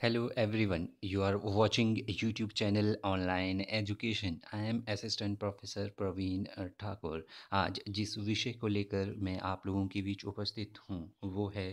Hello everyone, you are watching YouTube channel Online Education. I am Assistant Professor Praveen Thakur. आज जिस विषय को लेकर मैं आप लोगों के बीच उपस्थित हूँ वो है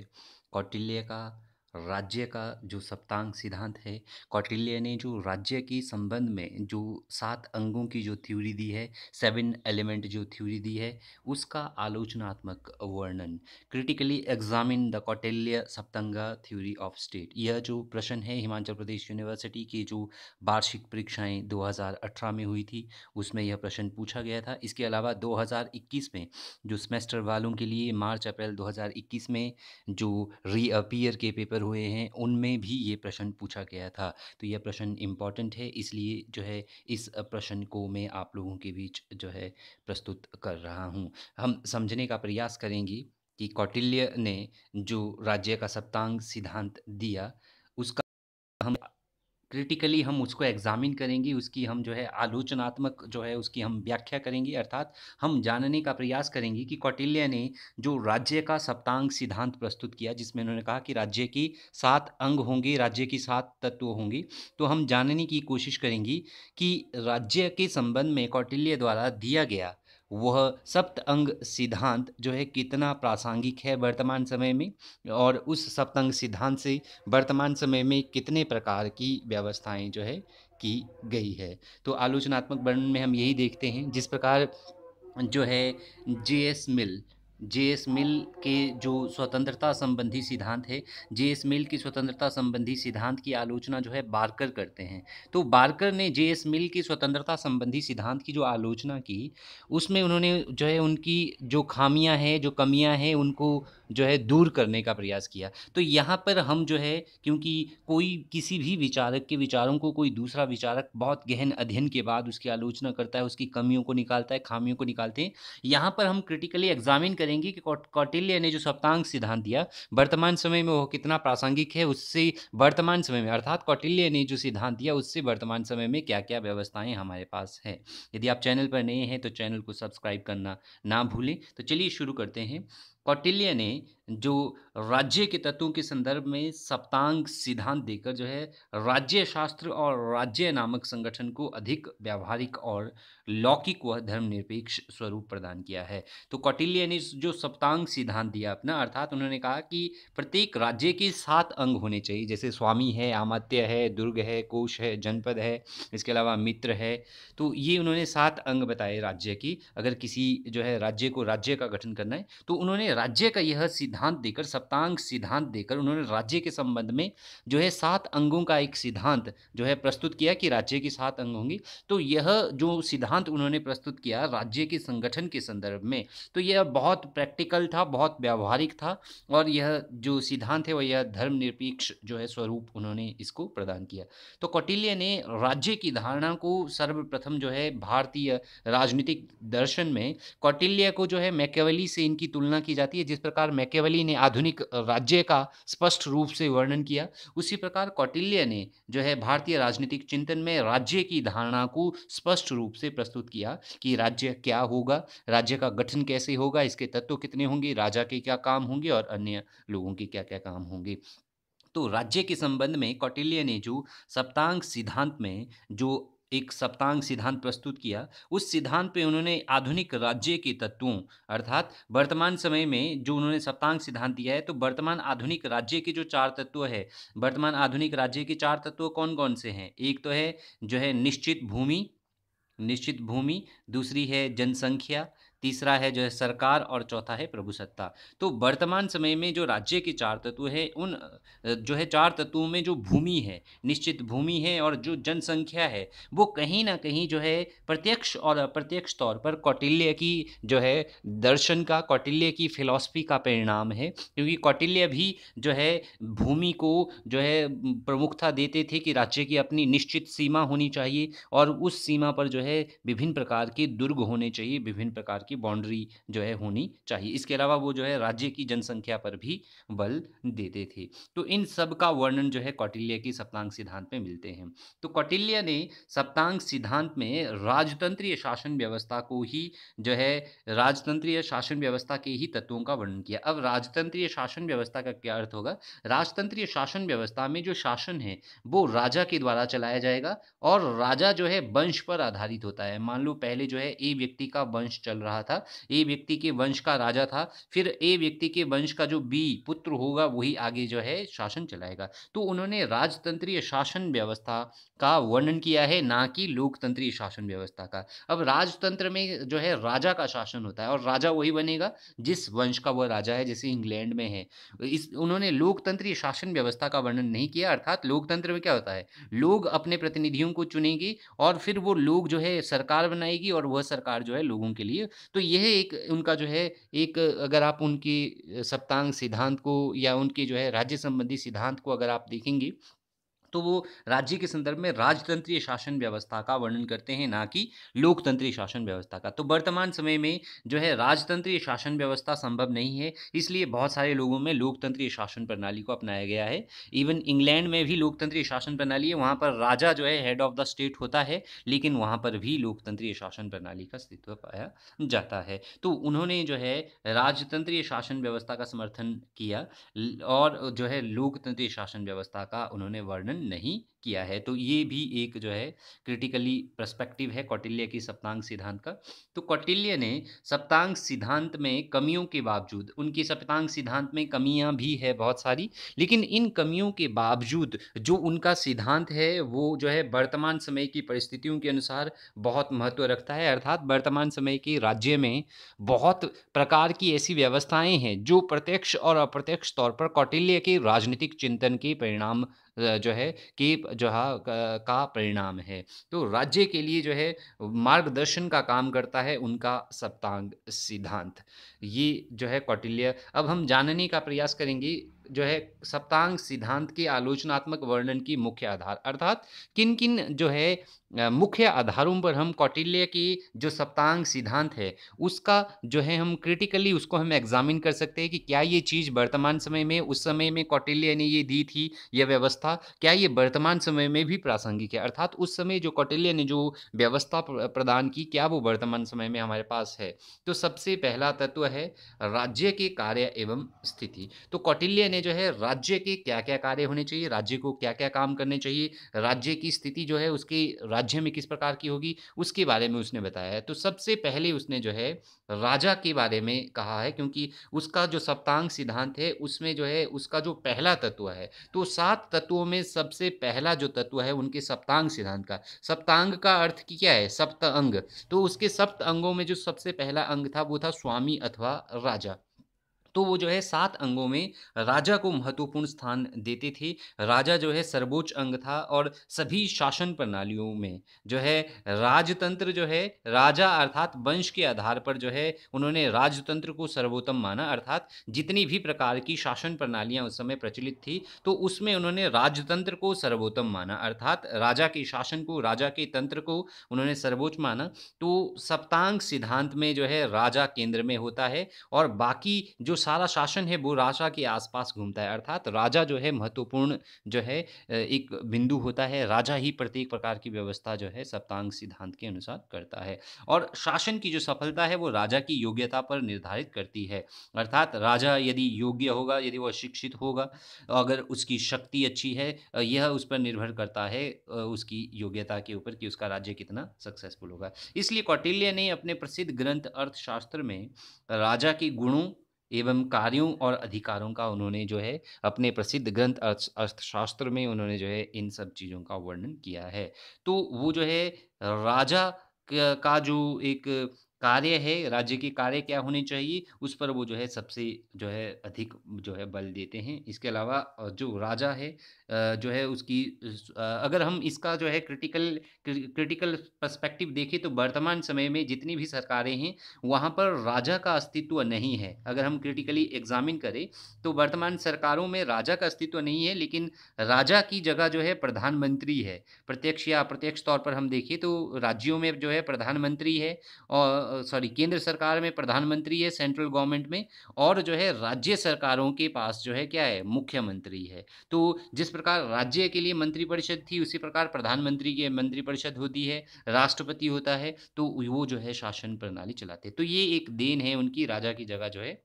कौटिल्य का राज्य का जो सप्तांग सिद्धांत है। कौटिल्य ने जो राज्य के संबंध में जो 7 अंगों की जो थ्योरी दी है, 7 एलिमेंट जो थ्योरी दी है, उसका आलोचनात्मक वर्णन। Critically examine the Kautilya Saptanga theory of state. यह जो प्रश्न है हिमाचल प्रदेश यूनिवर्सिटी की जो वार्षिक परीक्षाएं 2018 में हुई थी उसमें यह प्रश्न पूछा गया था। इसके अलावा 2021 में जो सेमेस्टर वालों के लिए मार्च अप्रैल 2021 में जो रीअपीयर के पेपर हुए हैं उनमें भी ये प्रश्न पूछा गया था। तो यह प्रश्न इम्पॉर्टेंट है, इसलिए जो है इस प्रश्न को मैं आप लोगों के बीच जो है प्रस्तुत कर रहा हूँ। हम समझने का प्रयास करेंगे कि कौटिल्य ने जो राज्य का सप्तांग सिद्धांत दिया उसका हम क्रिटिकली हम उसको एग्जामिन करेंगे, उसकी हम जो है आलोचनात्मक जो है उसकी हम व्याख्या करेंगे। अर्थात हम जानने का प्रयास करेंगे कि कौटिल्य ने जो राज्य का सप्तांग सिद्धांत प्रस्तुत किया जिसमें उन्होंने कहा कि राज्य की 7 अंग होंगे, राज्य की 7 तत्व होंगे। तो हम जानने की कोशिश करेंगे कि राज्य के संबंध में कौटिल्य द्वारा दिया गया वह सप्त अंग सिद्धांत जो है कितना प्रासंगिक है वर्तमान समय में, और उस सप्तंग सिद्धांत से वर्तमान समय में कितने प्रकार की व्यवस्थाएं जो है की गई है। तो आलोचनात्मक वर्णन में हम यही देखते हैं जिस प्रकार जो है जे एस मिल के जो स्वतंत्रता संबंधी सिद्धांत है, जे एस मिल की स्वतंत्रता संबंधी सिद्धांत की आलोचना जो है बार्कर करते हैं। तो बार्कर ने जे एस मिल की स्वतंत्रता संबंधी सिद्धांत की जो आलोचना की उसमें उन्होंने जो है उनकी जो खामियां हैं, जो कमियां हैं, उनको जो है दूर करने का प्रयास किया। तो यहाँ पर हम जो है, क्योंकि कोई किसी भी विचारक के विचारों को कोई दूसरा विचारक बहुत गहन अध्ययन के बाद उसकी आलोचना करता है, उसकी कमियों को निकालता है, खामियों को निकालते हैं। यहाँ पर हम क्रिटिकली एग्जामिन करेंगे कि कौटिल्य ने जो सप्तांग सिद्धांत दिया वर्तमान समय में वो कितना प्रासंगिक है, उससे वर्तमान समय में अर्थात कौटिल्य ने जो सिद्धांत दिया उससे वर्तमान समय में क्या क्या व्यवस्थाएं हमारे पास है। यदि आप चैनल पर नए हैं तो चैनल को सब्सक्राइब करना ना भूलें। तो चलिए शुरू करते हैं। कौटिल्य ने जो राज्य के तत्वों के संदर्भ में सप्तांग सिद्धांत देकर जो है राज्य शास्त्र और राज्य नामक संगठन को अधिक व्यावहारिक और लौकिक व धर्मनिरपेक्ष स्वरूप प्रदान किया है। तो कौटिल्य ने जो सप्तांग सिद्धांत दिया अपना, अर्थात उन्होंने कहा कि प्रत्येक राज्य के 7 अंग होने चाहिए, जैसे स्वामी है, आमात्य है, दुर्ग है, कोश है, जनपद है, इसके अलावा मित्र है। तो ये उन्होंने 7 अंग बताए राज्य की। अगर किसी जो है राज्य को राज्य का गठन करना है तो उन्होंने राज्य का यह सिद्धांत देकर, सप्तांग सिद्धांत देकर उन्होंने राज्य के संबंध में जो है 7 अंगों का एक सिद्धांत जो है प्रस्तुत किया कि राज्य की 7 अंग होंगे। तो यह जो सिद्धांत उन्होंने प्रस्तुत किया राज्य के संगठन के संदर्भ में, तो यह बहुत प्रैक्टिकल था, बहुत व्यावहारिक था, और यह जो सिद्धांत है वह यह धर्मनिरपेक्ष जो है स्वरूप उन्होंने इसको प्रदान किया। तो कौटिल्य ने राज्य की धारणा को सर्वप्रथम जो है भारतीय राजनीतिक दर्शन में कौटिल्य को जो है मैकियावेली से इनकी तुलना की जाती है। जिस प्रकार मैकियावेली ने आधुनिक राज्य का स्पष्ट रूप से वर्णन किया, उसी प्रकार कौटिल्य ने जो है भारतीय राजनीतिक चिंतन में राज्य की धारणा को स्पष्ट रूप से प्रस्तुत किया कि राज्य क्या होगा, राज्य का गठन कैसे होगा, इसके तत्व कितने होंगे, राजा के क्या काम होंगे और अन्य लोगों के क्या क्या काम होंगे। तो राज्य के संबंध में कौटिल्य ने जो सप्तांग सिद्धांत में जो एक सप्तांग सिद्धांत प्रस्तुत किया, उस सिद्धांत पे उन्होंने आधुनिक राज्य के तत्वों, अर्थात वर्तमान समय में जो उन्होंने सप्तांग सिद्धांत दिया है, तो वर्तमान आधुनिक राज्य के जो 4 तत्व है, वर्तमान आधुनिक राज्य के 4 तत्व कौन कौन से हैं? एक तो है जो है निश्चित भूमि, दूसरी है जनसंख्या, तीसरा है जो है सरकार, और चौथा है प्रभुसत्ता। तो वर्तमान समय में जो राज्य के 4 तत्व हैं उन जो है 4 तत्वों में जो भूमि है, निश्चित भूमि है, और जो जनसंख्या है, वो कहीं न कहीं जो है प्रत्यक्ष और अप्रत्यक्ष तौर पर कौटिल्य की जो है दर्शन का, कौटिल्य की फ़िलॉसफ़ी का परिणाम है। क्योंकि कौटिल्य भी जो है भूमि को जो है प्रमुखता देते थे कि राज्य की अपनी निश्चित सीमा होनी चाहिए, और उस सीमा पर जो है विभिन्न प्रकार के दुर्ग होने चाहिए, विभिन्न प्रकार की बाउंड्री जो है होनी चाहिए। इसके अलावा वो जो है राज्य की जनसंख्या पर भी बल देते थे। तो इन सब का वर्णन जो है कौटिल्य की सप्तांग सिद्धांत में मिलते हैं। तो कौटिल्य ने सप्तांग सिद्धांत में राजतंत्रीय शासन व्यवस्था को ही जो है राजतंत्रीय शासन व्यवस्था के ही तत्वों का वर्णन किया। अब राजतंत्रीय शासन व्यवस्था का क्या अर्थ होगा? राजतंत्रीय शासन व्यवस्था में जो शासन है वो राजा के द्वारा चलाया जाएगा और राजा जो है वंश पर आधारित होता है। मान लो पहले जो है ए व्यक्ति का वंश चल रहा था, ए व्यक्ति के वंश का राजा था, फिर ए व्यक्ति के वंश का जो बी पुत्र होगा वही आगे जो है शासन चलाएगा। तो उन्होंने राजतंत्रीय शासन व्यवस्था का वर्णन किया है, ना कि लोकतंत्रीय शासन व्यवस्था का। अब राजतंत्र में जो है राजा का शासन होता है और राजा वही बनेगा जिस वंश का वह राजा है, जैसे इंग्लैंड में है। इस उन्होंने लोकतंत्रीय शासन व्यवस्था का वर्णन नहीं किया, अर्थात लोकतंत्र में क्या होता है, लोग अपने प्रतिनिधियों को चुनेंगे और फिर वो लोग जो है सरकार बनाएगी और वह सरकार जो है लोगों के लिए। तो यह एक उनका जो है एक, अगर आप उनकी सप्तांग सिद्धांत को या उनके जो है राज्य संबंधी सिद्धांत को अगर आप देखेंगे तो वो राज्य के संदर्भ में राजतंत्रीय शासन व्यवस्था का वर्णन करते हैं, ना कि लोकतंत्रीय शासन व्यवस्था का। तो वर्तमान समय में जो है राजतंत्रीय शासन व्यवस्था संभव नहीं है, इसलिए बहुत सारे लोगों में लोकतंत्रीय शासन प्रणाली को अपनाया गया है। इवन इंग्लैंड में भी लोकतंत्रीय शासन प्रणाली है, वहाँ पर राजा जो है हेड ऑफ द स्टेट होता है, लेकिन वहाँ पर भी लोकतंत्रीय शासन प्रणाली का अस्तित्व पाया जाता है। तो उन्होंने जो है राजतंत्रीय शासन व्यवस्था का समर्थन किया और जो है लोकतंत्रीय शासन व्यवस्था का उन्होंने वर्णन नहीं किया है। तो ये भी एक जो है क्रिटिकली पर्सपेक्टिव है कौटिल्य की सप्तांग सिद्धांत का। तो कौटिल्य ने सप्तांग सिद्धांत में कमियों के बावजूद, उनकी सप्तांग सिद्धांत में कमियां भी है बहुत सारी, लेकिन इन कमियों के बावजूद जो उनका सिद्धांत है वो जो है वर्तमान समय की परिस्थितियों के अनुसार बहुत महत्व रखता है। अर्थात वर्तमान समय के राज्य में बहुत प्रकार की ऐसी व्यवस्थाएं हैं जो प्रत्यक्ष और अप्रत्यक्ष तौर पर कौटिल्य के राजनीतिक चिंतन के परिणाम जो है कि जो है का परिणाम है। तो राज्य के लिए जो है मार्गदर्शन का काम करता है उनका सप्तांग सिद्धांत। ये जो है कौटिल्य। अब हम जानने का प्रयास करेंगे जो है सप्तांग सिद्धांत के आलोचनात्मक वर्णन की मुख्य आधार, अर्थात किन किन जो है मुख्य आधारों पर हम कौटिल्य की जो सप्तांग सिद्धांत है उसका जो है हम क्रिटिकली उसको हम एग्जामिन कर सकते हैं कि क्या ये चीज़ वर्तमान समय में, उस समय में कौटिल्य ने ये दी थी यह व्यवस्था, क्या ये वर्तमान समय में भी प्रासंगिक है। अर्थात उस समय जो कौटिल्य ने जो व्यवस्था प्रदान की, क्या वो वर्तमान समय में हमारे पास है। तो सबसे पहला तत्व है राज्य के कार्य एवं स्थिति। तो कौटिल्य ने जो है राज्य के क्या क्या कार्य होने चाहिए, राज्य को क्या क्या काम करने चाहिए, राज्य की स्थिति जो है उसके राज्य में किस प्रकार की होगी, उसके बारे में उसने बताया है। तो सबसे पहले उसने जो है राजा के बारे में कहा है, क्योंकि उसका जो सप्तांग सिद्धांत है उसमें जो है उसका जो पहला तत्व है, तो 7 तत्वों में सबसे पहला जो तत्व है उनके सप्तांग सिद्धांत का, सप्तांग का अर्थ की क्या है, सप्त अंग। तो उसके सप्त अंगों में जो सबसे पहला अंग था वो था स्वामी अथवा राजा। तो वो जो है 7 अंगों में राजा को महत्वपूर्ण स्थान देते थे। राजा जो है सर्वोच्च अंग था और सभी शासन प्रणालियों में जो है राजतंत्र जो है, राजा अर्थात वंश के आधार पर जो है उन्होंने राजतंत्र को सर्वोत्तम माना। अर्थात जितनी भी प्रकार की शासन प्रणालियां उस समय प्रचलित थी तो उसमें उन्होंने राजतंत्र को सर्वोत्तम माना, अर्थात राजा के शासन को, राजा के तंत्र को उन्होंने सर्वोच्च माना। तो सप्तांग सिद्धांत में जो है राजा केंद्र में होता है और बाकी जो सारा शासन है वो राजा के आसपास घूमता है। अर्थात राजा जो है महत्वपूर्ण जो है एक बिंदु होता है, राजा ही प्रत्येक प्रकार की व्यवस्था जो है सप्तांग सिद्धांत के अनुसार करता है। और शासन की जो सफलता है वो राजा की योग्यता पर निर्धारित करती है। अर्थात राजा यदि योग्य होगा, यदि वह शिक्षित होगा, अगर उसकी शक्ति अच्छी है, यह उस पर निर्भर करता है उसकी योग्यता के ऊपर कि उसका राज्य कितना सक्सेसफुल होगा। इसलिए कौटिल्य ने अपने प्रसिद्ध ग्रंथ अर्थशास्त्र में राजा के गुणों एवं कार्यों और अधिकारों का उन्होंने जो है अपने प्रसिद्ध ग्रंथ अर्थशास्त्र में उन्होंने जो है इन सब चीज़ों का वर्णन किया है। तो वो जो है राजा का जो एक कार्य है, राज्य के कार्य क्या होने चाहिए उस पर वो जो है सबसे जो है अधिक जो है बल देते हैं। इसके अलावा जो राजा है जो है उसकी अगर हम इसका जो है क्रिटिकल पर्सपेक्टिव देखें तो वर्तमान समय में जितनी भी सरकारें हैं वहाँ पर राजा का अस्तित्व नहीं है। अगर हम क्रिटिकली एग्जामिन करें तो वर्तमान सरकारों में राजा का अस्तित्व नहीं है, लेकिन राजा की जगह जो है प्रधानमंत्री है। प्रत्यक्ष या अप्रत्यक्ष तौर पर हम देखें तो राज्यों में जो है प्रधानमंत्री है और केंद्र सरकार में प्रधानमंत्री है सेंट्रल गवर्नमेंट में, और जो है राज्य सरकारों के पास जो है क्या है, मुख्यमंत्री है। तो जिस प्रकार राज्य के लिए मंत्रिपरिषद थी, उसी प्रकार प्रधानमंत्री की मंत्रिपरिषद होती है, राष्ट्रपति होता है, तो वो जो है शासन प्रणाली चलाते हैं। तो ये एक देन है उनकी, राजा की जगह जो है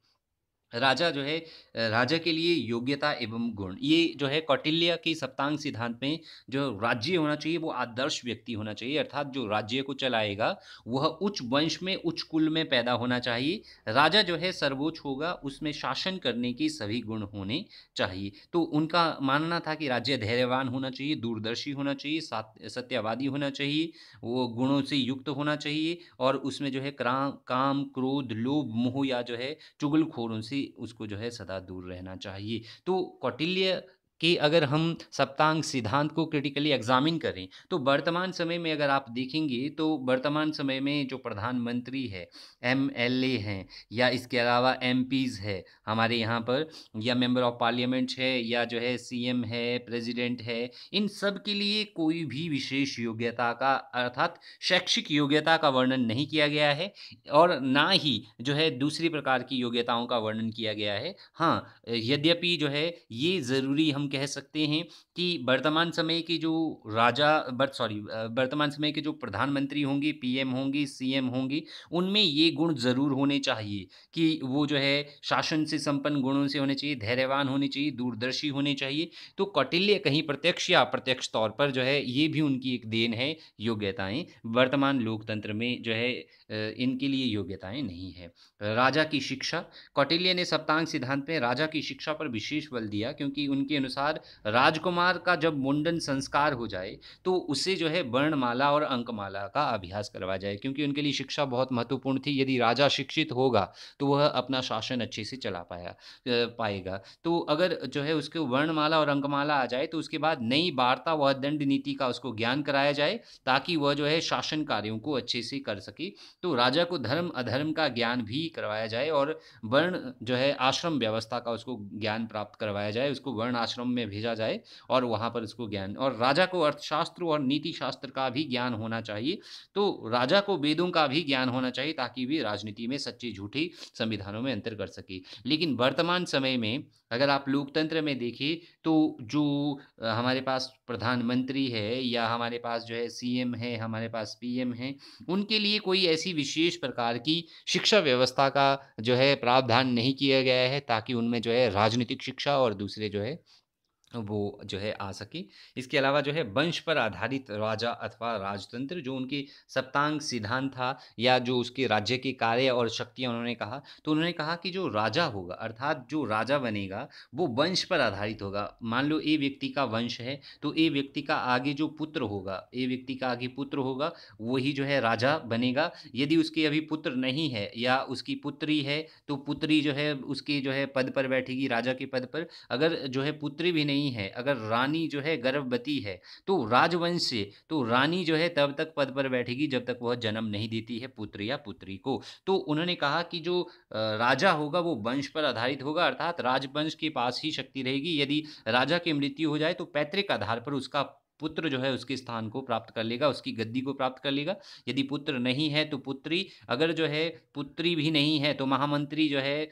राजा जो है राजा के लिए योग्यता एवं गुण, ये जो है कौटिल्य की सप्तांग सिद्धांत में जो राज्य होना चाहिए वो आदर्श व्यक्ति होना चाहिए, अर्थात जो राज्य को चलाएगा वह उच्च वंश में उच्च कुल में पैदा होना चाहिए। राजा जो है सर्वोच्च होगा, उसमें शासन करने के सभी गुण होने चाहिए। तो उनका मानना था कि राज्य धैर्यवान होना चाहिए, दूरदर्शी होना चाहिए, सत्यवादी होना चाहिए, वो गुणों से युक्त होना चाहिए, और उसमें जो है काम क्रोध लोभ मोह या जो है चुगलखोरों से उसको जो है सदा दूर रहना चाहिए। तो कौटिल्य के अगर हम सप्तांग सिद्धांत को क्रिटिकली एग्जामिन करें, तो वर्तमान समय में अगर आप देखेंगे तो वर्तमान समय में जो प्रधानमंत्री है, एमएलए हैं, या इसके अलावा एमपीज है हमारे यहाँ पर, या मेंबर ऑफ पार्लियामेंट है, या जो है सीएम है, प्रेसिडेंट है, इन सब के लिए कोई भी विशेष योग्यता का अर्थात शैक्षिक योग्यता का वर्णन नहीं किया गया है, और ना ही जो है दूसरी प्रकार की योग्यताओं का वर्णन किया गया है। हाँ, यद्यपि जो है ये ज़रूरी हम कह सकते हैं कि वर्तमान समय के जो वर्तमान समय के जो प्रधानमंत्री होंगे, पीएम होंगी, सीएम होंगी, उनमें ये गुण ज़रूर होने चाहिए कि वो जो है शासन से संपन्न गुणों से होने चाहिए, धैर्यवान होने चाहिए, दूरदर्शी होने चाहिए। तो कौटिल्य कहीं प्रत्यक्ष या अप्रत्यक्ष तौर पर जो है ये भी उनकी एक देन है, योग्यताएँ। वर्तमान लोकतंत्र में जो है इनके लिए योग्यताएँ नहीं है। राजा की शिक्षा, कौटिल्य ने सप्तांग सिद्धांत में राजा की शिक्षा पर विशेष बल दिया, क्योंकि उनके अनुसार राजकुमार का जब मुंडन संस्कार हो जाए तो उसे जो है वर्णमाला और अंकमाला का अभ्यास करवाया जाए, क्योंकि उनके लिए शिक्षा बहुत महत्वपूर्ण थी। यदि राजा शिक्षित होगा तो वह अपना शासन अच्छे से चला पाएगा। तो अगर जो है उसके वर्णमाला और अंकमाला आ जाए तो उसके बाद नई वार्ता व दंड नीति का उसको ज्ञान कराया जाए, ताकि वह जो है शासन कार्यों को अच्छे से कर सके। तो राजा को धर्म अधर्म का ज्ञान भी करवाया जाए, और वर्ण जो है आश्रम व्यवस्था का उसको ज्ञान प्राप्त करवाया जाए, उसको वर्ण आश्रम में भेजा जाए और वहाँ पर उसको ज्ञान, और राजा को अर्थशास्त्र और नीति शास्त्र का भी ज्ञान होना चाहिए। तो राजा को वेदों का भी ज्ञान होना चाहिए, ताकि वे राजनीति में सच्ची झूठी संविधानों में अंतर कर सके। लेकिन वर्तमान समय में अगर आप लोकतंत्र में देखिए तो जो हमारे पास प्रधानमंत्री है, या हमारे पास जो है सीएम है, हमारे पास पीएम है, उनके लिए कोई ऐसी विशेष प्रकार की शिक्षा व्यवस्था का जो है प्रावधान नहीं किया गया है, ताकि उनमें जो है राजनीतिक शिक्षा और दूसरे जो है वो जो है आ सके। इसके अलावा जो है वंश पर आधारित राजा अथवा राजतंत्र, जो उनके सप्तांग सिद्धांत था, या जो उसके राज्य के कार्य और शक्तियाँ उन्होंने कहा, तो उन्होंने कहा कि जो राजा होगा अर्थात जो राजा बनेगा वो वंश पर आधारित होगा। मान लो ए व्यक्ति का वंश है, तो ए व्यक्ति का आगे जो पुत्र होगा, ए व्यक्ति का आगे पुत्र होगा, वही जो है राजा बनेगा। यदि उसके अभी पुत्र नहीं है या उसकी पुत्री है, तो पुत्री जो है उसके जो है पद पर बैठेगी, राजा के पद पर। अगर जो है पुत्री भी नहीं है, अगर रानी जो है गर्भवती है, तो राजवंश से तो रानी जो है तब तक पद पर बैठेगी जब तक वह जन्म नहीं देती है पुत्र या पुत्री को। तो उन्होंने कहा कि जो राजा होगा वो वंश पर आधारित होगा, अर्थात राजवंश के पास ही शक्ति रहेगी। यदि राजा की मृत्यु हो जाए तो पैतृक आधार पर उसका पुत्र जो है उसके स्थान को प्राप्त कर लेगा, उसकी गद्दी को प्राप्त कर लेगा। यदि पुत्र नहीं है तो पुत्री, अगर जो है पुत्री भी नहीं है तो महामंत्री जो है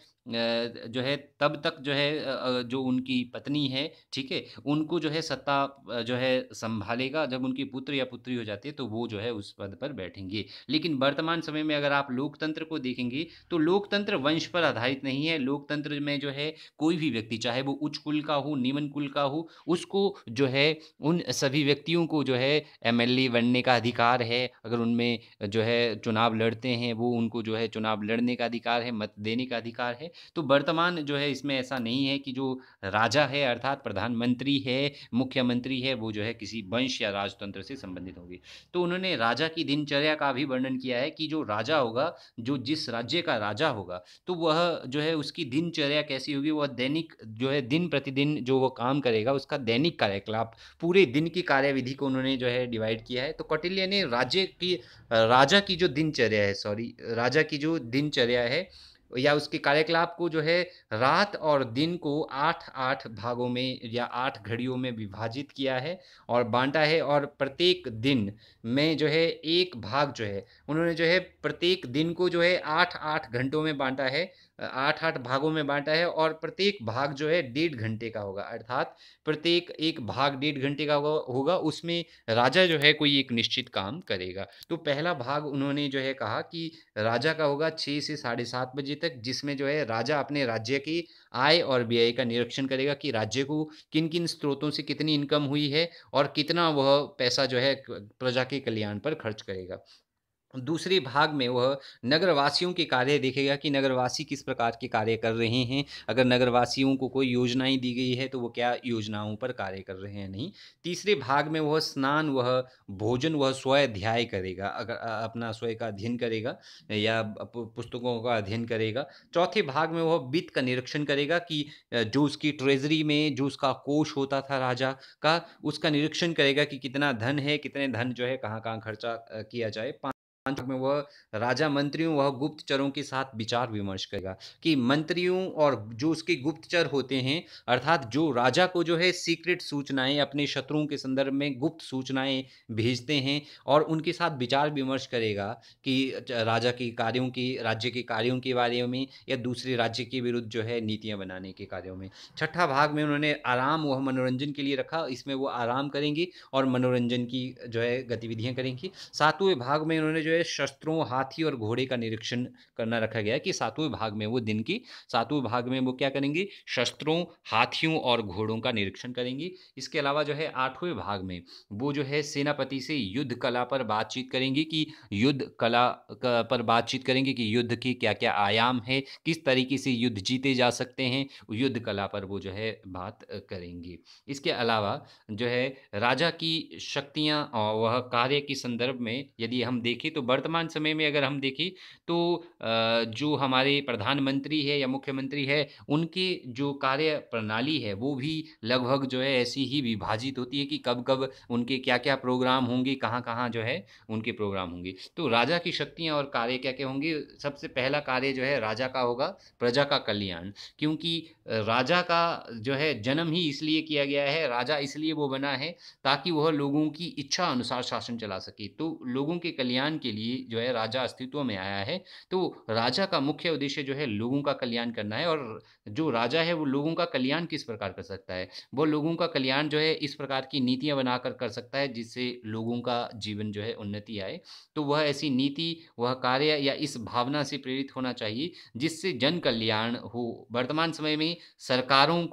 तब तक जो है जो उनकी पत्नी है, ठीक है, उनको जो है सत्ता जो है संभालेगा। जब उनकी पुत्र या पुत्री हो जाती है तो वो जो है उस पद पर बैठेंगे। लेकिन वर्तमान समय में अगर आप लोकतंत्र को देखेंगे तो लोकतंत्र वंश पर आधारित नहीं है। लोकतंत्र में जो है कोई भी व्यक्ति, चाहे वो उच्च कुल का हो, निम्न कुल का हो, उसको जो है उन सभी व्यक्तियों को जो है एमएलए बनने का अधिकार है। अगर उनमें जो है चुनाव लड़ते हैं, वो उनको जो है चुनाव लड़ने का अधिकार है, मत देने का अधिकार है। तो वर्तमान जो है इसमें ऐसा नहीं है कि जो राजा है अर्थात प्रधानमंत्री है, मुख्यमंत्री है, वो जो है किसी वंश या राजतंत्र से संबंधित होंगे। तो उन्होंने राजा की दिनचर्या का भी वर्णन किया है कि जो राजा होगा, जो जिस राज्य का राजा होगा, तो वह जो है उसकी दिनचर्या कैसी होगी, वह दैनिक जो है दिन प्रतिदिन जो वो काम करेगा उसका दैनिक कार्यकलाप, पूरे दिन की कार्यविधि को उन्होंने जो है डिवाइड किया है। तो कौटिल्य ने राजा की जो दिनचर्या है या उसके कार्यकलाप को जो है रात और दिन को 8-8 भागों में या 8 घड़ियों में विभाजित किया है और बाँटा है, और प्रत्येक दिन में जो है एक भाग जो है उन्होंने जो है प्रत्येक दिन को जो है 8-8 घंटों में बाँटा है, 8-8 भागों में बाँटा है, और प्रत्येक भाग जो है 1.5 घंटे का होगा, अर्थात प्रत्येक एक भाग 1.5 घंटे का होगा, उसमें राजा जो है कोई एक निश्चित काम करेगा। तो पहला भाग उन्होंने जो है कहा कि राजा का होगा 6 से साढ़े 7 बजे तक, जिसमें जो है राजा अपने राज्य की आय और व्यय का निरीक्षण करेगा कि राज्य को किन-किन स्रोतों से कितनी इनकम हुई है और कितना वह पैसा जो है प्रजा के कल्याण पर खर्च करेगा। दूसरे भाग में वह नगरवासियों के कार्य देखेगा कि नगरवासी किस प्रकार के कार्य कर रहे हैं। अगर नगरवासियों को कोई योजनाएँ दी गई है तो वो क्या योजनाओं पर कार्य कर रहे हैं, नहीं। तीसरे भाग में वह स्नान, वह भोजन, वह स्वाध्याय करेगा, अगर अपना स्वयं का अध्ययन करेगा या पुस्तकों का अध्ययन करेगा। चौथे भाग में वह वित्त का निरीक्षण करेगा कि जो उसकी ट्रेज़री में जो उसका कोष होता था राजा का, उसका निरीक्षण करेगा कि कितना धन है, कितने धन जो है कहाँ-कहाँ खर्चा किया जाए। 5 में वह राजा मंत्रियों व गुप्तचरों के साथ विचार-विमर्श करेगा कि मंत्रियों और जो उसके गुप्तचर होते हैं, अर्थात जो राजा को जो है सीक्रेट सूचनाएँ, अपने शत्रुओं के संदर्भ में गुप्त सूचनाएँ भेजते हैं, और उनके साथ विचार-विमर्श करेगा कि राजा के कार्यों की, राज्य के कार्यों के बारे में या दूसरे राज्य के विरुद्ध जो है नीतियाँ बनाने के कार्यों में। छठा भाग में उन्होंने आराम व मनोरंजन के लिए रखा, इसमें वो आराम करेंगे और मनोरंजन की जो है गतिविधियाँ करेंगी। सातवें भाग में उन्होंने जो है शस्त्रों, हाथी और घोड़े का निरीक्षण करना रखा गया है कि सातवें भाग में वो दिन की सातवें भाग में वो क्या करेंगे, शस्त्रों, हाथियों और घोड़ों का निरीक्षण करेंगे। इसके अलावा जो है आठवें भाग में वो जो है सेनापति से युद्ध कला पर बातचीत करेंगे कि युद्ध कला पर बातचीत करेंगे कि युद्ध के क्या क्या आयाम है, किस तरीके से युद्ध जीते जा सकते हैं, युद्ध कला पर वो जो है बात करेंगे। इसके अलावा जो है राजा की शक्तियाँ और वह कार्य के संदर्भ में यदि हम देखें तो वर्तमान समय में अगर हम देखें तो जो हमारे प्रधानमंत्री है या मुख्यमंत्री है, उनके जो कार्य प्रणाली है वो भी लगभग जो है ऐसी ही विभाजित होती है कि कब-कब उनके क्या-क्या प्रोग्राम होंगे, कहाँ-कहाँ जो है उनके प्रोग्राम होंगे। तो राजा की शक्तियाँ और कार्य क्या-क्या होंगे? सबसे पहला कार्य जो है राजा का होगा प्रजा का कल्याण, क्योंकि राजा का जो है जन्म ही इसलिए किया गया है, राजा इसलिए वो बना है ताकि वह लोगों की इच्छा अनुसार शासन चला सके। तो लोगों के कल्याण के लिए जो है राजा अस्तित्व में आया है। तो राजा का मुख्य उद्देश्य जो है लोगों का कल्याण करना है, और जो राजा है वो लोगों का कल्याण किस प्रकार कर सकता है? वो लोगों का कल्याण जो है इस प्रकार की नीतियाँ बनाकर कर सकता है जिससे लोगों का जीवन जो है उन्नति आए। तो वह ऐसी नीति, वह कार्य या इस भावना से प्रेरित होना चाहिए जिससे जन कल्याण हो। वर्तमान समय में सरकारों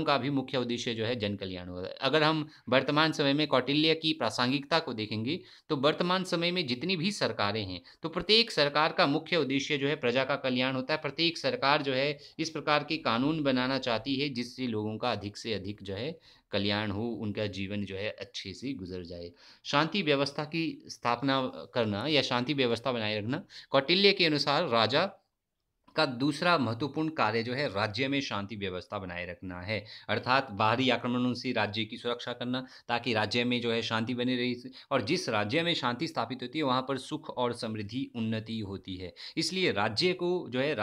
का भी मुख्य उद्देश्य जो है जन कल्याण होगा। अगर हम वर्तमान समय में कौटिल्य की प्रासंगिकता को देखेंगे, तो वर्तमान समय में जितनी भी सरकारें हैं, तो प्रत्येक सरकार का मुख्य उद्देश्य जो है प्रजा का कल्याण होता है। प्रत्येक सरकार जो है इस प्रकार के कानून बनाना चाहती है जिससे लोगों का अधिक से अधिक जो है कल्याण हो, उनका जीवन जो है अच्छे से गुज़र जाए। शांति व्यवस्था की स्थापना करना या शांति व्यवस्था बनाए रखना, कौटिल्य के अनुसार राजा का दूसरा महत्वपूर्ण कार्य जो है राज्य में शांति व्यवस्था बनाए रखना है। अर्थात बाहरी आक्रमणों से राज्य की सुरक्षा करना, ताकि राज्य में जो है शांति बनी रही, और जिस राज्य में शांति स्थापित होती है वहाँ पर सुख और समृद्धि उन्नति होती है। इसलिए राज्य को जो है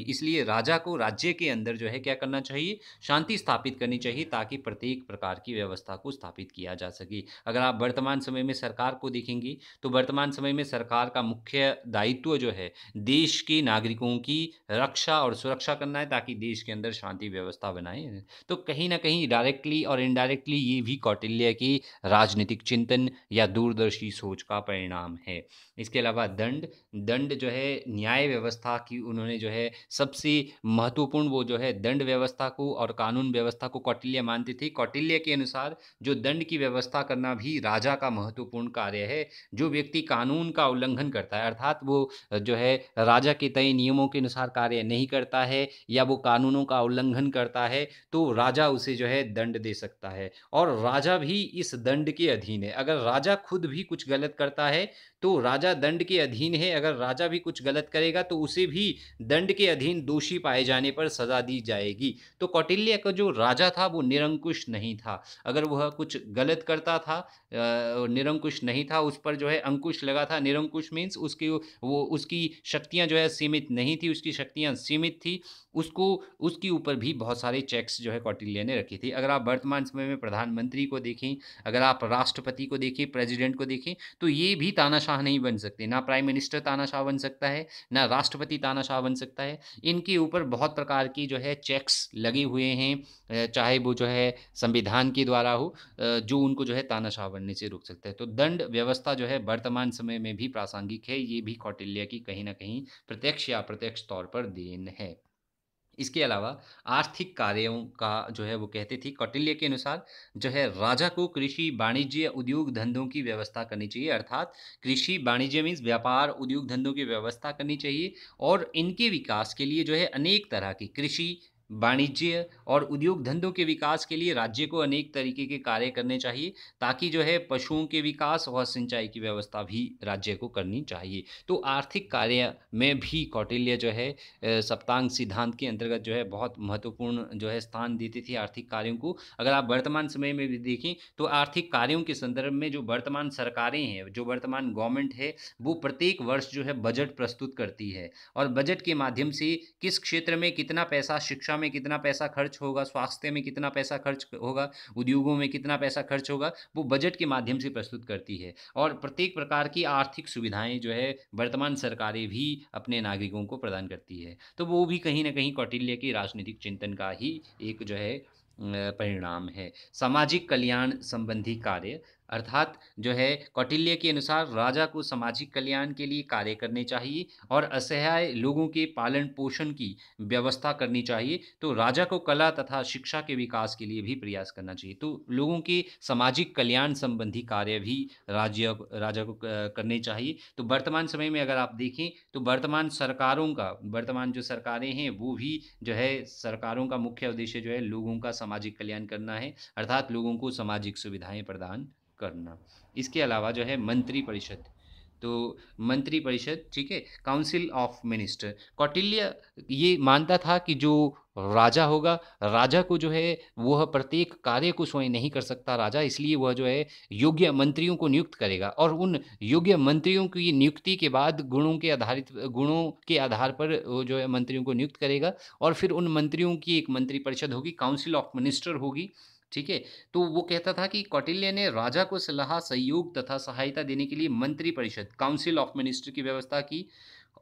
इसलिए राजा को राज्य के अंदर जो है क्या करना चाहिए, शांति स्थापित करनी चाहिए ताकि प्रत्येक प्रकार की व्यवस्था को स्थापित किया जा सके। अगर आप वर्तमान समय में सरकार को देखेंगे तो वर्तमान समय में सरकार का मुख्य दायित्व जो है देश के नागरिकों की रक्षा और सुरक्षा करना है ताकि देश के अंदर शांति व्यवस्था बनाए। तो कहीं न कहीं डायरेक्टली और इनडायरेक्टली ये भी कौटिल्य की राजनीतिक चिंतन या दूरदर्शी सोच का परिणाम है। इसके अलावा दंड जो है न्याय व्यवस्था की उन्होंने जो है सबसे महत्वपूर्ण वो जो है दंड व्यवस्था को और कानून व्यवस्था को कौटिल्य मानते थे। कौटिल्य के अनुसार जो दंड की व्यवस्था करना भी राजा का महत्वपूर्ण कार्य है। जो व्यक्ति कानून का उल्लंघन करता है, अर्थात वो जो है राजा के तय नियमों के अनुसार कार्य नहीं करता है या वो कानूनों का उल्लंघन करता है, तो राजा उसे जो है दंड दे सकता है और राजा भी इस दंड के अधीन है। अगर राजा खुद भी कुछ गलत करता है, तो राजा दंड के अधीन है। अगर राजा भी कुछ गलत करेगा, तो उसे भी दंड के अधीन दोषी पाए जाने पर सज़ा दी जाएगी। तो कौटिल्य का जो राजा था, वो निरंकुश नहीं था। अगर वह कुछ गलत करता था, निरंकुश नहीं था, उस पर जो है अंकुश लगा था। निरंकुश मीन्स उसकी शक्तियाँ जो है सीमित नहीं थी, उसकी शक्तियाँ सीमित थी। उसको उसके ऊपर भी बहुत सारे चेक्स जो है कौटिल्य ने रखी थी। अगर आप वर्तमान समय में प्रधानमंत्री को देखें, अगर आप राष्ट्रपति को देखें, प्रेसिडेंट को देखें, तो ये भी तानाशाह नहीं बन सकते। ना प्राइम मिनिस्टर तानाशाह बन सकता है, ना राष्ट्रपति तानाशाह बन सकता है। इनके ऊपर बहुत प्रकार की जो है चेक्स लगे हुए हैं, चाहे वो जो है संविधान के द्वारा हो, जो उनको जो है तानाशाह बनने से रोक सकता है। तो दंड व्यवस्था जो है वर्तमान समय में भी प्रासंगिक है। ये भी कौटिल्य की कहीं न कहीं प्रत्यक्ष या अप्रत्यक्ष तौर पर देन है। इसके अलावा आर्थिक कार्यों का जो है वो कहते थे, कौटिल्य के अनुसार जो है राजा को कृषि, वाणिज्य, उद्योग धंधों की व्यवस्था करनी चाहिए। अर्थात कृषि, वाणिज्य मीन्स व्यापार, उद्योग धंधों की व्यवस्था करनी चाहिए और इनके विकास के लिए जो है अनेक तरह की कृषि, वाणिज्य और उद्योग धंधों के विकास के लिए राज्य को अनेक तरीके के कार्य करने चाहिए, ताकि जो है पशुओं के विकास और सिंचाई की व्यवस्था भी राज्य को करनी चाहिए। तो आर्थिक कार्य में भी कौटिल्य जो है सप्तांग सिद्धांत के अंतर्गत जो है बहुत महत्वपूर्ण जो है स्थान देती थी आर्थिक कार्यों को। अगर आप वर्तमान समय में भी देखें, तो आर्थिक कार्यों के संदर्भ में जो वर्तमान सरकारें हैं, जो वर्तमान गवर्नमेंट है, वो प्रत्येक वर्ष जो है बजट प्रस्तुत करती है और बजट के माध्यम से किस क्षेत्र में कितना पैसा, शिक्षा में कितना पैसा खर्च होगा, स्वास्थ्य में कितना पैसा खर्च होगा, उद्योगों में कितना पैसा खर्च होगा, वो बजट के माध्यम से प्रस्तुत करती है। और प्रत्येक प्रकार की आर्थिक सुविधाएं जो है वर्तमान सरकारें भी अपने नागरिकों को प्रदान करती है। तो वो भी कहीं न कहीं कौटिल्य के राजनीतिक चिंतन का ही एक जो है परिणाम है। सामाजिक कल्याण संबंधी कार्य, अर्थात जो है कौटिल्य के अनुसार राजा को सामाजिक कल्याण के लिए कार्य करने चाहिए और असहाय लोगों के पालन-पोषण की व्यवस्था करनी चाहिए। तो राजा को कला तथा शिक्षा के विकास के लिए भी प्रयास करना चाहिए। तो लोगों के सामाजिक कल्याण संबंधी कार्य भी राजा को करने चाहिए। तो वर्तमान समय में अगर आप देखें, तो वर्तमान जो सरकारें हैं, वो भी जो है सरकारों का मुख्य उद्देश्य जो है लोगों का सामाजिक कल्याण करना है, अर्थात लोगों को सामाजिक सुविधाएं प्रदान करना। इसके अलावा जो है मंत्रिपरिषद, तो मंत्रिपरिषद, ठीक है, काउंसिल ऑफ मिनिस्टर। कौटिल्य ये मानता था कि जो राजा होगा, राजा को जो है वह प्रत्येक कार्य को स्वयं नहीं कर सकता राजा, इसलिए वह जो है योग्य मंत्रियों को नियुक्त करेगा और उन योग्य मंत्रियों की नियुक्ति के बाद गुणों के आधार पर वो जो है मंत्रियों को नियुक्त करेगा और फिर उन मंत्रियों की एक मंत्रिपरिषद होगी, काउंसिल ऑफ मिनिस्टर होगी, ठीक है। तो वो कहता था कि कौटिल्य ने राजा को सलाह, सहयोग तथा सहायता देने के लिए मंत्रिपरिषद, काउंसिल ऑफ मिनिस्टर की व्यवस्था की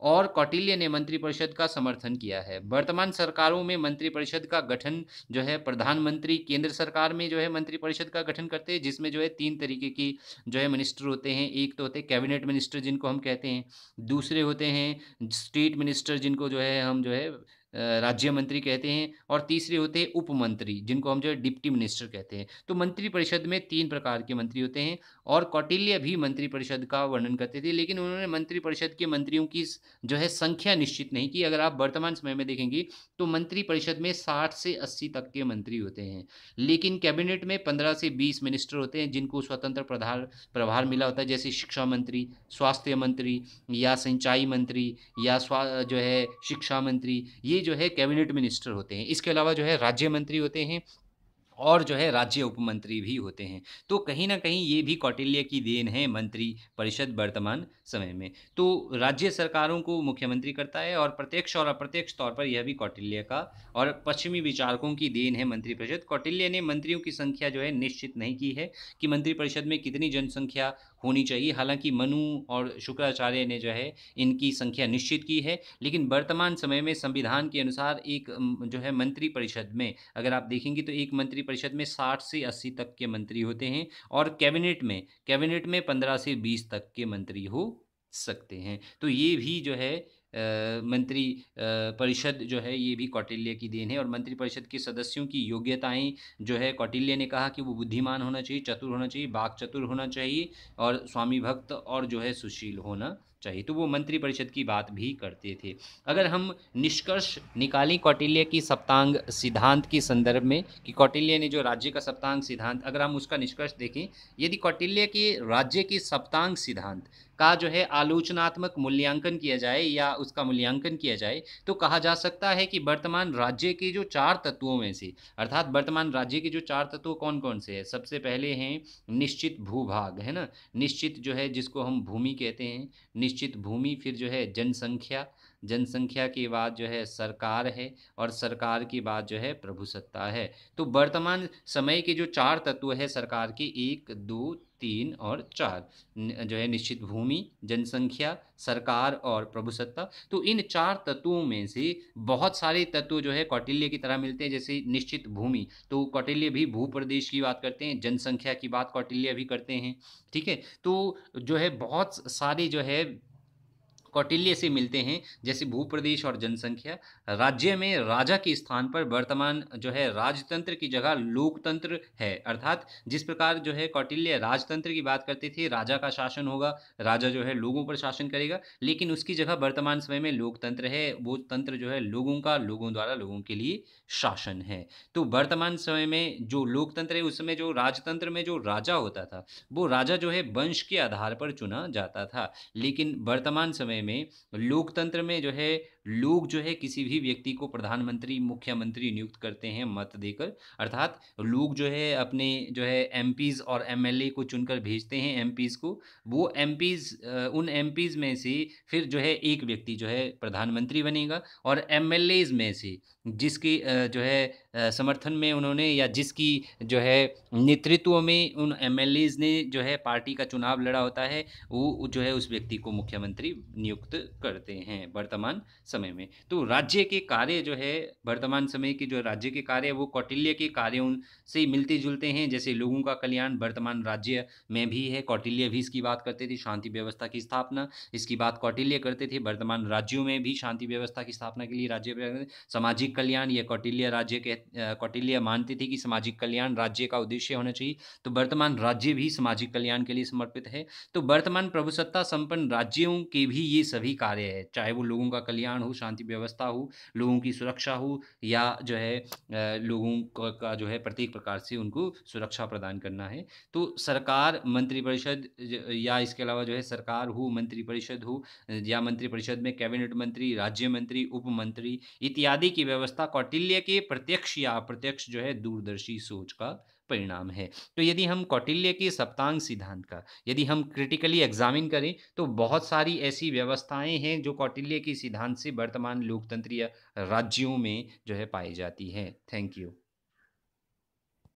और कौटिल्य ने मंत्रिपरिषद का समर्थन किया है। वर्तमान सरकारों में मंत्रिपरिषद का गठन जो है प्रधानमंत्री केंद्र सरकार में जो है मंत्रिपरिषद का गठन करते हैं, जिसमें जो है 3 तरीके की जो है मिनिस्टर होते हैं। एक तो होते हैं कैबिनेट मिनिस्टर, जिनको हम कहते हैं, दूसरे होते हैं स्टेट मिनिस्टर, जिनको जो है हम जो है राज्य मंत्री कहते हैं, और तीसरे होते हैं उप मंत्री, जिनको हम जो है डिप्टी मिनिस्टर कहते हैं। तो मंत्रिपरिषद में 3 प्रकार के मंत्री होते हैं और कौटिल्य भी मंत्रिपरिषद का वर्णन करते थे, लेकिन उन्होंने मंत्रिपरिषद के मंत्रियों की जो है संख्या निश्चित नहीं की। अगर आप वर्तमान समय में देखेंगे, तो मंत्रिपरिषद में 60 से 80 तक के मंत्री होते हैं, लेकिन कैबिनेट में 15 से 20 मिनिस्टर होते हैं, जिनको स्वतंत्र प्रभार मिला होता है, जैसे शिक्षा मंत्री, स्वास्थ्य मंत्री या सिंचाई मंत्री या जो है शिक्षा मंत्री, ये जो है कैबिनेट मिनिस्टर होते हैं। इसके अलावा जो है राज्य मंत्री होते हैं और जो है राज्य उपमंत्री भी होते हैं। तो कहीं न कहीं ये भी कौटिल्य की देन है मंत्री परिषद वर्तमान समय में। तो राज्य सरकारों को मुख्यमंत्री करता है और प्रत्यक्ष और अप्रत्यक्ष तौर पर यह भी कौटिल्य का और पश्चिमी विचारकों की देन है मंत्रिपरिषद। कौटिल्य ने मंत्रियों की संख्या जो है निश्चित नहीं की है कि मंत्रिपरिषद में कितनी जनसंख्या होनी चाहिए। हालाँकि मनु और शुक्राचार्य ने जो है इनकी संख्या निश्चित की है, लेकिन वर्तमान समय में संविधान के अनुसार एक जो है मंत्रिपरिषद में अगर आप देखेंगे, तो एक मंत्रिपरिषद में 60 से 80 तक के मंत्री होते हैं और कैबिनेट में 15 से 20 तक के मंत्री हो सकते हैं। तो ये भी जो है मंत्री परिषद जो है ये भी कौटिल्य की देन है और मंत्रिपरिषद के सदस्यों की योग्यताएं जो है कौटिल्य ने कहा कि वो बुद्धिमान होना चाहिए, चतुर होना चाहिए, वाक् चतुर होना चाहिए और स्वामी भक्त और जो है सुशील होना चाहिए। तो वो मंत्रिपरिषद की बात भी करते थे। अगर हम निष्कर्ष निकालें कौटिल्य की सप्तांग सिद्धांत के संदर्भ में कि कौटिल्य ने जो राज्य का सप्तांग सिद्धांत, अगर हम उसका निष्कर्ष देखें, यदि कौटिल्य के राज्य के सप्तांग सिद्धांत का जो है आलोचनात्मक मूल्यांकन किया जाए या उसका मूल्यांकन किया जाए, तो कहा जा सकता है कि वर्तमान राज्य के जो 4 तत्वों में से, अर्थात वर्तमान राज्य के जो 4 तत्व कौन-कौन से हैं? सबसे पहले हैं निश्चित भूभाग, है ना? निश्चित जो है जिसको हम भूमि कहते हैं, निश्चित भूमि, फिर जो है जनसंख्या, जनसंख्या के बाद जो है सरकार है, और सरकार के बाद जो है प्रभुसत्ता है। तो वर्तमान समय के जो 4 तत्व है सरकार के, 1, 2, 3 और 4, जो है निश्चित भूमि, जनसंख्या, सरकार और प्रभुसत्ता। तो इन 4 तत्वों में से बहुत सारे तत्व जो है कौटिल्य की तरह मिलते हैं। जैसे निश्चित भूमि, तो कौटिल्य भी भूप्रदेश की बात करते हैं, जनसंख्या की बात कौटिल्य भी करते हैं, ठीक है? तो जो है बहुत सारे जो है कौटिल्य से मिलते हैं, जैसे भूप्रदेश और जनसंख्या। राज्य में राजा के स्थान पर वर्तमान जो है राजतंत्र की जगह लोकतंत्र है, अर्थात जिस प्रकार जो है कौटिल्य राजतंत्र की बात करते थे, राजा का शासन होगा, राजा जो है लोगों पर शासन करेगा, लेकिन उसकी जगह वर्तमान समय में लोकतंत्र है, वो तंत्र जो है लोगों का, लोगों द्वारा लोगों के लिए शासन है। तो वर्तमान समय में जो लोकतंत्र है, उस समय जो राजतंत्र में जो राजा होता था, वो राजा जो है वंश के आधार पर चुना जाता था, लेकिन वर्तमान समय में लोकतंत्र में जो है लोग जो है किसी भी व्यक्ति को प्रधानमंत्री, मुख्यमंत्री नियुक्त करते हैं मत देकर, अर्थात लोग जो है अपने जो है एमपीज और एमएलए को चुनकर भेजते हैं एमपीज को। वो एमपीज, उन एमपीज में से फिर जो है एक व्यक्ति जो है प्रधानमंत्री बनेगा, और एमएलएज में से जिसके जो है समर्थन में उन्होंने, या जिसकी जो है नेतृत्व में उन एमएलएज ने जो है पार्टी का चुनाव लड़ा होता है, वो जो है उस व्यक्ति को मुख्यमंत्री नियुक्त करते हैं वर्तमान समय में। तो राज्य के कार्य जो है, वर्तमान समय के जो राज्य के कार्य, वो कौटिल्य के कार्यों से मिलते जुलते हैं। जैसे लोगों का कल्याण वर्तमान राज्य में भी है, कौटिल्य भी इसकी बात करते थे, शांति व्यवस्था की स्थापना, इसकी बात कौटिल्य करते थे। वर्तमान राज्यों में भी शांति व्यवस्था की स्थापना के लिए राज्य, सामाजिक कल्याण, यह कौटिल्य राज्य के कौटिल्य मानते थे कि सामाजिक कल्याण राज्य का उद्देश्य होना चाहिए। तो वर्तमान राज्य भी सामाजिक कल्याण के लिए समर्पित है। तो वर्तमान प्रभुसत्ता संपन्न राज्यों के भी ये सभी कार्य है, चाहे वो लोगों का कल्याण हो, शांति व्यवस्था हो, लोगों की सुरक्षा हो, या जो है लोगों का जो है प्रत्येक प्रकार से उनको सुरक्षा प्रदान करना है। तो सरकार, मंत्रिपरिषद, या इसके अलावा जो है सरकार हो, मंत्रिपरिषद हो, या मंत्रिपरिषद में कैबिनेट मंत्री, राज्य मंत्री, उप मंत्री इत्यादि की व्यवस्था कौटिल्य के प्रत्यक्ष या अप्रत्यक्ष जो है दूरदर्शी सोच का परिणाम है। तो यदि हम कौटिल्य के सप्तांग सिद्धांत का यदि हम क्रिटिकली एग्जामिन करें, तो बहुत सारी ऐसी व्यवस्थाएं हैं जो कौटिल्य के सिद्धांत से वर्तमान लोकतंत्रीय राज्यों में जो है पाई जाती हैं। Thank you.